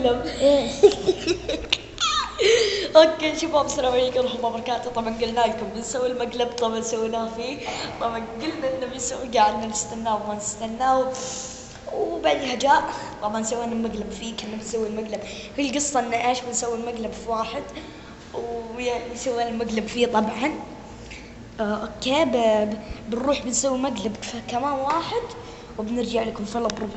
مقلب. اوكي شباب، السلام عليكم ورحمة الله وبركاته. طبعا قلنا لكم بنسوي المقلب، طبعا سويناه فيه. طبعا قلنا انه بنسوي، قعدنا نستناه وما نستناه، وبعدها جاء. طبعا سوينا المقلب فيه، كنا بنسوي المقلب. هي القصة انه ايش، بنسوي المقلب في واحد ويسوي المقلب فيه طبعا. اوكي بنروح بنسوي مقلب في كمان واحد، وبنرجع لكم في البرو.